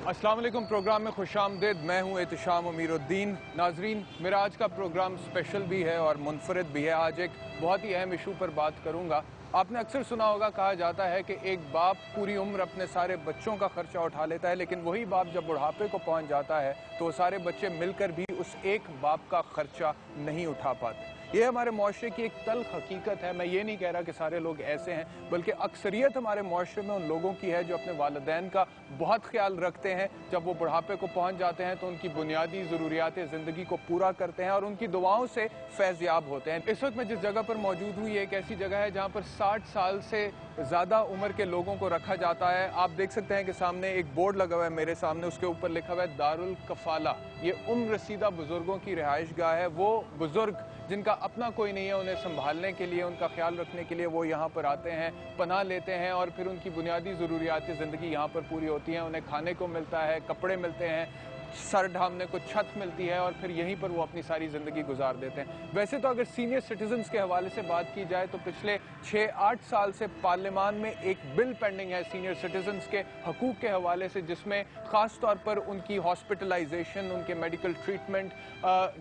अस्सलाम वालेकुम। प्रोग्राम में खुशामदीद। मैं हूं एहतिशाम अमीरुद्दीन। नाजरीन, मेरा आज का प्रोग्राम स्पेशल भी है और मुनफरिद भी है। आज एक बहुत ही अहम इशू पर बात करूंगा। आपने अक्सर सुना होगा, कहा जाता है कि एक बाप पूरी उम्र अपने सारे बच्चों का खर्चा उठा लेता है, लेकिन वही बाप जब बुढ़ापे को पहुंच जाता है तो सारे बच्चे मिलकर भी उस एक बाप का खर्चा नहीं उठा पाते। ये हमारे मुआशरे की एक तल्ख हकीकत है। मैं ये नहीं कह रहा कि सारे लोग ऐसे हैं, बल्कि अक्सरियत हमारे मुआशरे में उन लोगों की है जो अपने वालिदैन का बहुत ख्याल रखते हैं। जब वो बुढ़ापे को पहुंच जाते हैं तो उनकी बुनियादी ज़रूरियात ज़िंदगी को पूरा करते हैं और उनकी दुआओं से फैज़याब होते हैं। इस वक्त मैं जिस जगह पर मौजूद हूँ, ये एक ऐसी जगह है जहाँ पर 60 साल से ज़्यादा उम्र के लोगों को रखा जाता है। आप देख सकते हैं कि सामने एक बोर्ड लगा हुआ है मेरे सामने, उसके ऊपर लिखा हुआ है दारुल कफाला। ये उम्र रसीदा बुजुर्गों की रिहाइश गाह है। वो बुजुर्ग जिनका अपना कोई नहीं है, उन्हें संभालने के लिए, उनका ख्याल रखने के लिए वो यहाँ पर आते हैं, पनाह लेते हैं और फिर उनकी बुनियादी ज़रूरियात ज़िंदगी यहाँ पर पूरी होती हैं। उन्हें खाने को मिलता है, कपड़े मिलते हैं, सर ढांपने को छत मिलती है और फिर यहीं पर वो अपनी सारी ज़िंदगी गुजार देते हैं। वैसे तो अगर सीनियर सिटीजन्स के हवाले से बात की जाए तो पिछले 6-8 साल से पार्लियामान में एक बिल पेंडिंग है सीनियर सिटीजन्स के हकूक़ के हवाले से, जिसमें ख़ास तौर पर उनकी हॉस्पिटलाइजेशन, उनके medical treatment,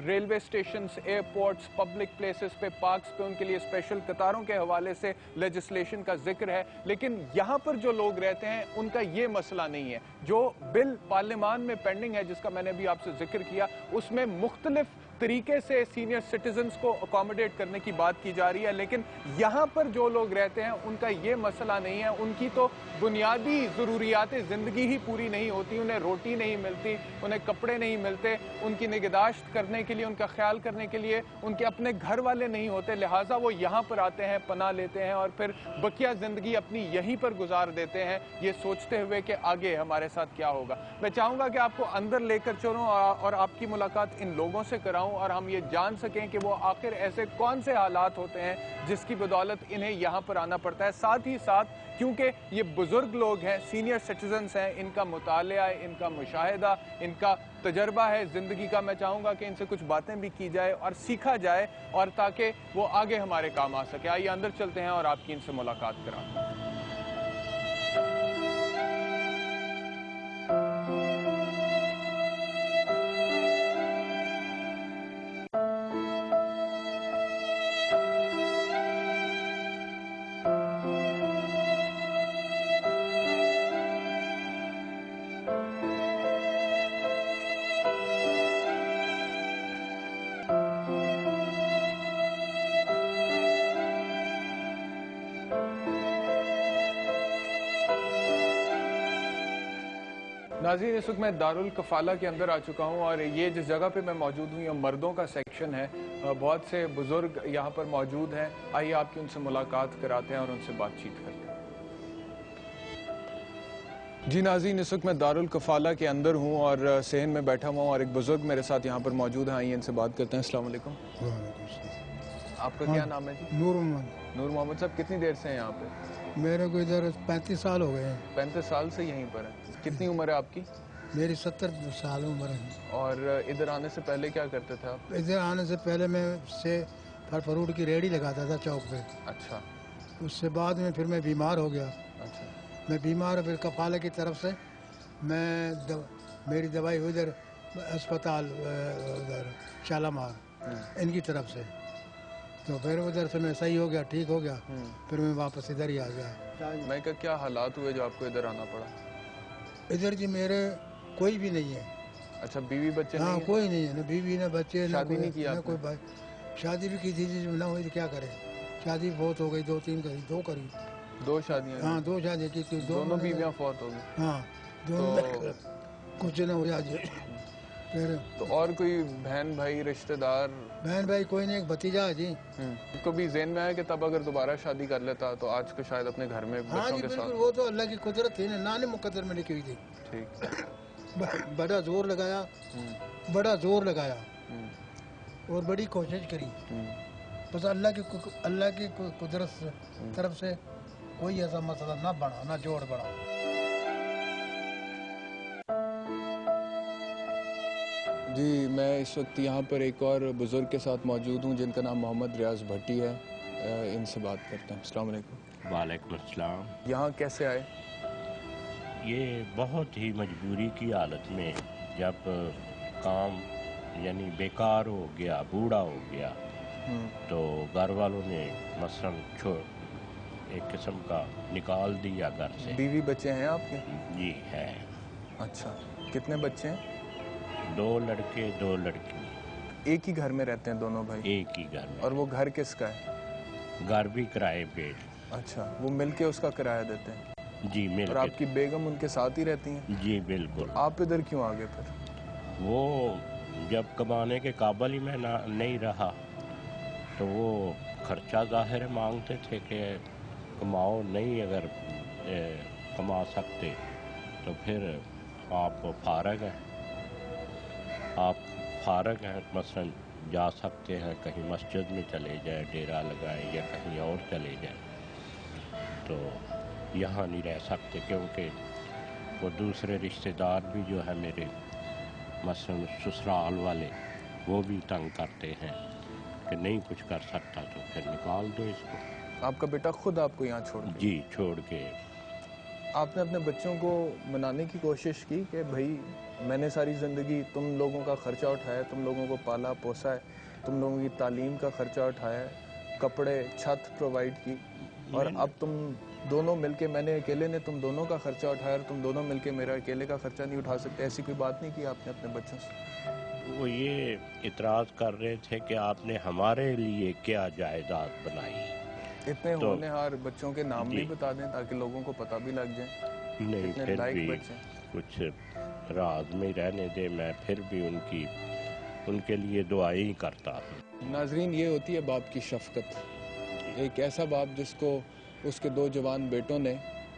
railway station, airports, public places पे, पार्क्स पे उनके लिए स्पेशल कतारों के हवाले से लेजिस्लेशन का जिक्र है। लेकिन यहाँ पर जो लोग रहते हैं उनका ये मसला नहीं है। जो बिल पार्लियामान में पेंडिंग है, जिसका मैंने भी आपसे जिक्र किया, उसमें मुख्तलिफ तरीके से सीनियर सिटीजन्स को अकोमोडेट करने की बात की जा रही है। लेकिन यहाँ पर जो लोग रहते हैं उनका ये मसला नहीं है। उनकी तो बुनियादी ज़रूरियात ज़िंदगी ही पूरी नहीं होती, उन्हें रोटी नहीं मिलती, उन्हें कपड़े नहीं मिलते, उनकी निगहदाश्त करने के लिए, उनका ख्याल करने के लिए उनके अपने घर वाले नहीं होते। लिहाजा वो यहाँ पर आते हैं, पनाह लेते हैं और फिर बकिया ज़िंदगी अपनी यहीं पर गुजार देते हैं, ये सोचते हुए कि आगे हमारे साथ क्या होगा। मैं चाहूँगा कि आपको अंदर लेकर चलूँ और आपकी मुलाकात इन लोगों से कराऊँ और हम ये जान सकें कि वो आखिर ऐसे कौन से हालात होते हैं जिसकी बदौलत इन्हें यहाँ पर आना पड़ता है। साथ ही साथ क्योंकि ये बुजुर्ग लोग हैं, सीनियर सिटीजन्स हैं, इनका मुतालिया, इनका मुशाहिदा, इनका तजर्बा है ज़िंदगी का। मैं चाहूँगा कि इनसे कुछ बातें भी की जाए और सीखा जाए, और ताकि वो आगे हमारे काम आ सके। आइए अंदर चलते हैं और आपकी इनसे मुलाकात कराते हैं। नाज़रीन, इस वक्त मैं दारुल कफाला के अंदर आ चुका हूँ और ये जिस जगह पे मैं मौजूद हूँ, ये मर्दों का सेक्शन है। बहुत से बुजुर्ग यहाँ पर मौजूद हैं। आइए आपकी उनसे मुलाकात कराते हैं और उनसे बातचीत करते हैं। जी नाज़रीन, इस वक्त मैं दारुल कफाला के अंदर हूँ और सहन में बैठा हुआ हूँ और एक बुजुर्ग मेरे साथ यहाँ पर मौजूद हैं। आइए इनसे बात करते हैं। अस्सलाम वालेकुम। आपका क्या नाम है जी? नूर मोहम्मद। नूर मोहम्मद साहब, कितनी देर से हैं यहाँ पे? मेरे को इधर 35 साल हो गए हैं। 35 साल से यहीं पर है। कितनी उम्र है आपकी? मेरी 70 साल उम्र है। और इधर आने से पहले क्या करते थे आप? इधर आने से पहले मैं से फल फ्रूट की रेहड़ी लगाता था चौक पे। अच्छा। उससे बाद में फिर मैं बीमार हो गया। अच्छा। मैं बीमार, फिर कफाले की तरफ से मेरी दवाई हुई इधर अस्पताल, उधर शालामार इनकी तरफ से। तो फिर उधर से मैं सही हो गया, ठीक हो गया, फिर मैं वापस इधर ही आ गया। मैं क्या हालात हुए जो आपको इधर आना पड़ा? इधर जी मेरे कोई भी नहीं है। अच्छा, बीवी बच्चे? हाँ, नहीं कोई नहीं है, ना बीवी ना बच्चे, ना शादी नहीं की ना कोई भाई। शादी भी की थी जी, ना हुई तो क्या करें। शादी बहुत हो गई, 2-3 करी, 2 करी। 2 शादियाँ? हाँ, 2 शादी की थी। दोनों बीवियाँ फौत हो गई? हाँ, दोनों कुछ न हो आज। फिर तो और कोई बहन भाई, रिश्तेदार? बहन भाई कोई नहीं, एक भतीजा है जी। तो भी ज़हन में आया कि तब अगर दोबारा शादी कर लेता तो आज को शायद अपने घर में हाँ बच्चों जी के बिल्कुल, साथ। वो तो अल्लाह की कुदरत थी ना, नाने मुकद्दर में लिखी हुई थी। ठीक। बड़ा जोर लगाया, बड़ा जोर लगाया और बड़ी कोशिश करी। बस अल्लाह की कुदरत से तरफ से कोई ऐसा मसला ना बना, ना जोड़ बना। जी, मैं इस वक्त यहाँ पर एक और बुज़ुर्ग के साथ मौजूद हूँ जिनका नाम मोहम्मद रियाज भट्टी है। इनसे बात करते हैं। अस्सलाम वालेकुम। वालेकुम अस्सलाम। यहाँ कैसे आए? یہ بہت ہی مجبوری کی حالت میں جب کام یعنی بیکار ہو گیا، بوڑھا ہو گیا، تو گھر والوں نے مثلاً ایک قسم کا نکال دیا گھر سے۔ بیوی بچے ہیں آپ کے؟ جی ہے۔ اچھا، کتنے بچے ہیں؟ 2 لڑکے 2 لڑکی۔ ایک ہی گھر میں رہتے ہیں دونوں بھائی؟ ایک ہی گھر میں۔ اور وہ گھر کس کا ہے؟ گھر بھی کرائے پہ۔ اچھا، وہ مل کے اس کا کرایہ دیتے ہیں؟ جی مل کے۔ اور آپ کی بیگم ان کے ساتھ ہی رہتی ہیں؟ جی بالکل۔ آپ ادھر کیوں آگے پھر؟ وہ جب کمانے کے قابل ہی میں نہیں رہا تو وہ خرچہ ظاہر مانگتے تھے کہ کماؤ، نہیں اگر کما سکتے تو پھر آپ فارغ ہیں، مثلاً جا سکتے ہیں کہیں مسجد میں چلے جائیں، ڈیرا لگائیں، یا کہیں اور چلے جائیں، تو یہاں نہیں رہ سکتے کیونکہ وہ دوسرے رشتہ دار بھی جو ہے میرے مثلاً سسرال والے، وہ بھی تنگ کرتے ہیں کہ نہیں کچھ کر سکتا تو پھر نکال دو اس کو۔ آپ کا بیٹا خود آپ کو یہاں چھوڑ کے؟ جی چھوڑ کے۔ آپ نے اپنے بچوں کو منانے کی کوشش کی کہ بھائی میں نے ساری زندگی تم لوگوں کا خرچہ اٹھایا، تم لوگوں کو پالا پوسا ہے، تم لوگوں کی تعلیم کا خرچہ اٹھایا ہے، کپڑے چھت پرووائڈ کی، اور اب تم دونوں مل کے، میں نے اکیلے نے تم دونوں کا خرچہ اٹھایا اور تم دونوں مل کے میرا اکیلے کا خرچہ نہیں اٹھا سکتے، ایسی کوئی بات نہیں کی آپ نے اپنے بچوں سے؟ وہ یہ اعتراض کر رہے تھے کہ آپ نے ہمارے لیے کیا جائیداد بنائی۔ اتنے ہونہار بچوں کے نام بھی بتا دیں تاکہ لوگوں کو پتہ بھی لگ جائے۔ نہیں پھر بھی کچھ راز میں رہنے دے، میں پھر بھی ان کے لیے دعائیں ہی کرتا ہوں۔ ناظرین، یہ ہوتی ہے باپ کی شفقت، ایک ایسا باپ جس کو اس کے 2 جوان بیٹوں نے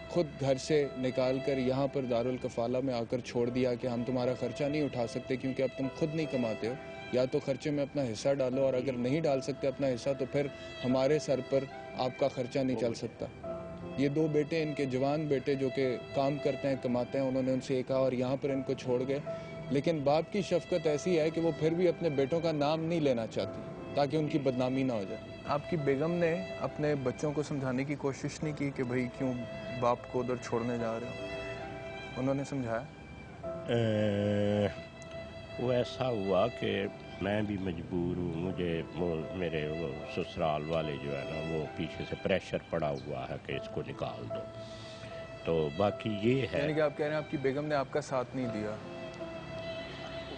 خود گھر سے نکال کر یہاں پر دارالکفالہ میں آ کر چھوڑ دیا کہ ہم تمہارا خرچہ نہیں اٹھا سکتے کیونکہ اب تم خود نہیں کماتے ہو، یا تو خرچے میں اپنا حصہ ڈالو، اور اگر نہیں ڈال سکتے اپنا حصہ تو پھر ہمارے سر پر آپ کا خرچہ نہیں چل سکتا۔ یہ 2 بیٹے، ان کے جوان بیٹے جو کہ کام کرتے ہیں، کماتے ہیں، انہوں نے ان سے کہا اور یہاں پر ان کو چھوڑ گئے، لیکن باپ کی شفقت ایسی ہے کہ وہ پھر بھی اپنے بیٹوں کا نام نہیں لینا چاہتی تاکہ ان کی بدنامی نہ ہو جائے۔ آپ کی بیگم نے اپنے بچوں کو سمجھانے کی کوشش نہیں کی کہ بھائی کیوں باپ کو ادھر چھوڑنے جا رہے ہو؟ انہوں نے سمجھایا؟ وہ ایسا ہوا کہ میں بھی مجبور ہوں، مجھے میرے وہ سسرال والے جو ہے نا وہ پیچھے سے پریشر پڑا ہوا ہے کہ اس کو نکال دو، تو باقی یہ ہے۔ یعنی کہ آپ کہہ رہے ہیں آپ کی بیگم نے آپ کا ساتھ نہیں دیا؟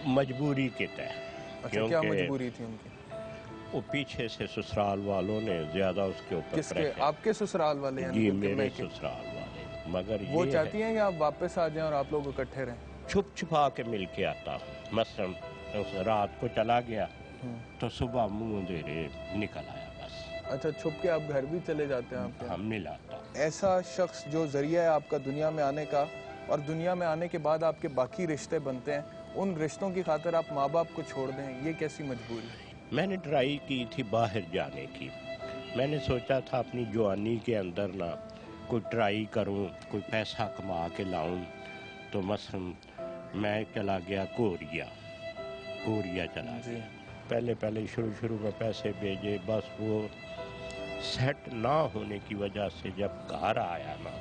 مجبوری کے تحت۔ اچھا، کیا مجبوری تھی ان کی؟ وہ پیچھے سے سسرال والوں نے زیادہ اس کے اوپر کس کے؟ آپ کے سسرال والے؟ جی میرے سسرال والے، مگر وہ چاہتی ہیں کہ آپ واپس آ جائیں اور آپ لوگ اکٹھے رہیں؟ چھپ چھپا کے مل کے آتا ہوں، مثلا رات کو چلا گیا تو صبح منہ اندھیرے نکل آیا بس۔ اچھا، چھپ کے آپ گھر بھی چلے جاتے ہیں آپ کے؟ ہم نہیں لاتا۔ ایسا شخص جو ذریعہ ہے آپ کا دنیا میں آنے کا، اور دنیا میں آنے کے بعد آپ کے باقی رشتے بنتے ہیں، ان رشتوں کی خاطر آپ ماں باپ کو چھوڑ دیں، یہ کیسی مجبوری ہے؟ میں نے ٹرائی کی تھی باہر جانے کی، میں نے سوچا تھا اپنی جوانی کے اندر نہ کوئی ٹرائی کروں، کوئی پیسہ کما کے لاؤں، تو مثلا میں چلا گیا کوریا چلا گیا۔ پہلے شروع میں پیسے بھیجے، بس وہ سیٹ نہ ہونے کی وجہ سے جب گھر آیا نا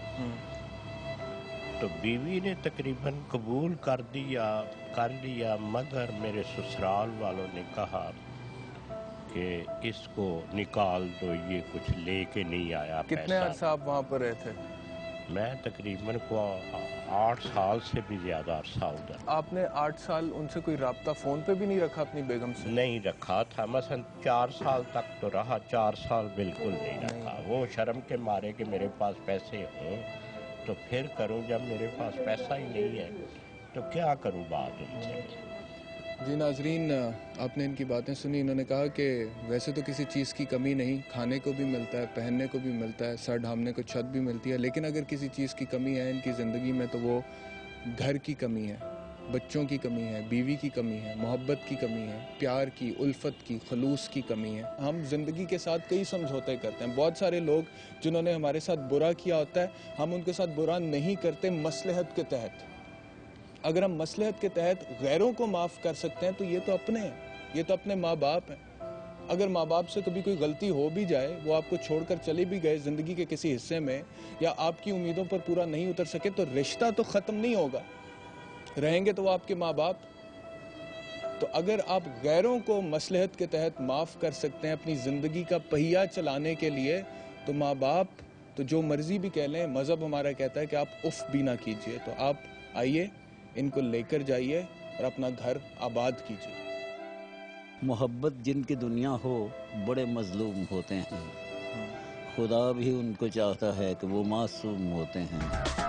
تو بیوی نے تقریباً قبول کر لیا، مگر میرے سسرال والوں نے کہا کہ اس کو نکال دو، یہ کچھ لے کے نہیں آیا پیسہ۔ کتنے عرصہ آپ وہاں پر رہے تھے؟ میں تقریباً 8 سال سے بھی زیادہ عرصہ ادھر۔ آپ نے 8 سال ان سے کوئی رابطہ فون پہ بھی نہیں رکھا اپنی بیگم سے؟ نہیں رکھا تھا، مثلا 4 سال تک تو رہا، 4 سال بالکل نہیں رکھا۔ وہ شرم کے مارے کہ میرے پاس پیسے ہوں تو پھر کروں، جب میرے پاس پیسہ ہی نہیں ہے تو کیا کروں بات ان سے۔ جی ناظرین، آپ نے ان کی باتیں سنی، انہوں نے کہا کہ ویسے تو کسی چیز کی کمی نہیں، کھانے کو بھی ملتا ہے، پہننے کو بھی ملتا ہے، سر ڈھانپنے کو چھت بھی ملتی ہے، لیکن اگر کسی چیز کی کمی ہے ان کی زندگی میں تو وہ گھر کی کمی ہے، بچوں کی کمی ہے، بیوی کی کمی ہے، محبت کی کمی ہے، پیار کی، الفت کی، خلوص کی کمی ہے۔ ہم زندگی کے ساتھ کئی سمجھوتے کرتے ہیں، بہت سارے لوگ جنہوں نے ہمارے ساتھ برا کیا ہوتا ہے، ہم ان کے ساتھ برا نہیں کرتے مصلحت کے تحت۔ اگر ہم مصلحت کے تحت غیروں کو معاف کر سکتے ہیں تو یہ تو اپنے ہیں، یہ تو اپنے ماں باپ ہیں۔ اگر ماں باپ سے کبھی کوئی غلطی ہو بھی جائے, وہ آپ کو چھوڑ کر چلے بھی گئے زندگی کے کسی حصے میں, یا آپ کی امیدوں پر پورا نہیں اتر سکے, تو رشتہ تو ختم نہیں ہوگا, رہیں گے تو وہ آپ کے ماں باپ. تو اگر آپ غیروں کو مصلحت کے تحت معاف کر سکتے ہیں اپنی زندگی کا پہیہ چلانے کے لیے, تو ماں باپ تو جو مرضی بھی کہہ لیں, مذہب ہمارا کہتا ہے کہ آپ اف بھی نہ کیجئے. تو آپ آئیے, ان کو لے کر جائیے اور اپنا گھر آباد کیجئے. محبت جن کی دنیا ہو بڑے مظلوم ہوتے ہیں, خدا بھی ان کو چاہتا ہے کہ وہ معصوم ہوتے ہیں.